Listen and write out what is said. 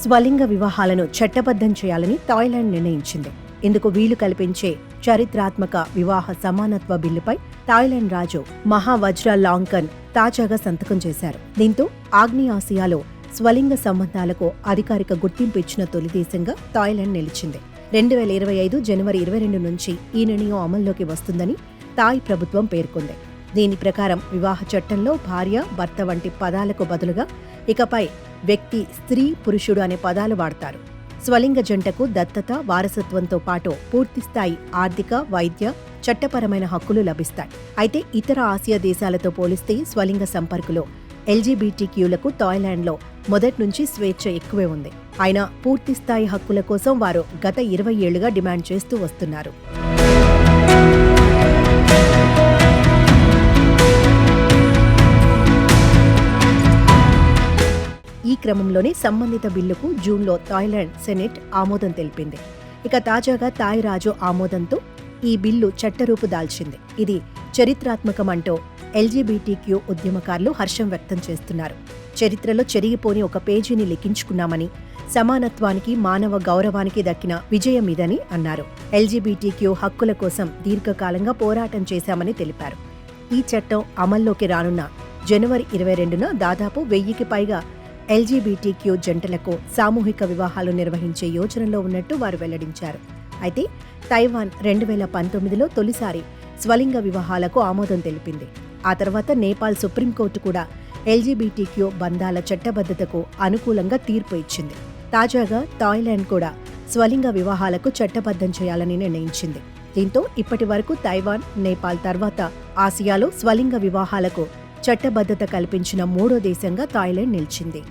స్వలింగ వివాహాలను చట్టబద్ధం చేయాలని థాయిలాండ్ నిర్ణయించింది. ఇందుకు వీలు కల్పించే చరిత్రాత్మక వివాహ సమానత్వ బిల్లుపై థాయిలాండ్ రాజు మహావజ్రాలాంకన్ తాజాగా సంతకం చేశారు. దీంతో ఆగ్నేయాసియాలో స్వలింగ సంబంధాలకు అధికారిక గుర్తింపు ఇచ్చిన తొలి దేశంగా థాయిలాండ్ నిలిచింది. 2025 జనవరి 22 నుంచి ఈ నిర్ణయం అమల్లోకి వస్తుందని థాయ్ ప్రభుత్వం పేర్కొంది. దీని ప్రకారం వివాహ చట్టంలో భార్య, భర్త వంటి పదాలకు బదులుగా ఇకపై వ్యక్తి, స్త్రీ, పురుషుడు అనే పదాలు వాడతారు. స్వలింగ జంటకు దత్తత, వారసత్వంతో పాటు పూర్తిస్థాయి ఆర్థిక, వైద్య, చట్టపరమైన హక్కులు లభిస్తాయి. అయితే ఇతర ఆసియా దేశాలతో పోలిస్తే స్వలింగ సంపర్కులు ఎల్జీబీటీక్యూలకు థాయిలాండ్లో మొదటి నుంచి స్వేచ్ఛ ఎక్కువే ఉంది. అయినా పూర్తిస్థాయి హక్కుల కోసం వారు గత 20 ఏళ్లుగా డిమాండ్ చేస్తూ వస్తున్నారు. ఈ క్రమంలోనే సంబంధిత బిల్లుకు జూన్లో థాయిలాండ్ సెనెట్ ఆమోదం తెలిపింది. ఇక తాజాగా థాయ్ రాజు ఆమోదంతో ఈ బిల్లు చట్టరూపు దాల్చింది. ఇది చరిత్రాత్మకమంటూ ఎల్జీబీటీక్యూ ఉద్యమకారులు హర్షం వ్యక్తం చేస్తున్నారు. చరిత్రలో చెరిగిపోని ఒక పేజీని లిఖించుకున్నామని, సమానత్వానికి, మానవ గౌరవానికి దక్కిన విజయం ఇదని అన్నారు. ఎల్జీబీటీక్యూ హక్కుల కోసం దీర్ఘకాలంగా పోరాటం చేశామని తెలిపారు. ఈ చట్టం అమల్లోకి రానున్న జనవరి 22న దాదాపు 1000కి పైగా ఎల్జీబీటీక్యూ జంటలకు సామూహిక వివాహాలు నిర్వహించే యోచనలో ఉన్నట్టు వారు వెల్లడించారు. అయితే తైవాన్ 2019లో తొలిసారి స్వలింగ వివాహాలకు ఆమోదం తెలిపింది. ఆ తర్వాత నేపాల్ సుప్రీంకోర్టు కూడా ఎల్జీబీటీక్యూ బంధాల చట్టబద్ధతకు అనుకూలంగా తీర్పు ఇచ్చింది. తాజాగా థాయిలాండ్ కూడా స్వలింగ వివాహాలకు చట్టబద్ధం చేయాలని నిర్ణయించింది. దీంతో ఇప్పటి వరకు తైవాన్, నేపాల్ తర్వాత ఆసియాలో స్వలింగ వివాహాలకు చట్టబద్ధత కల్పించిన 3వ దేశంగా థాయిలాండ్ నిలిచింది.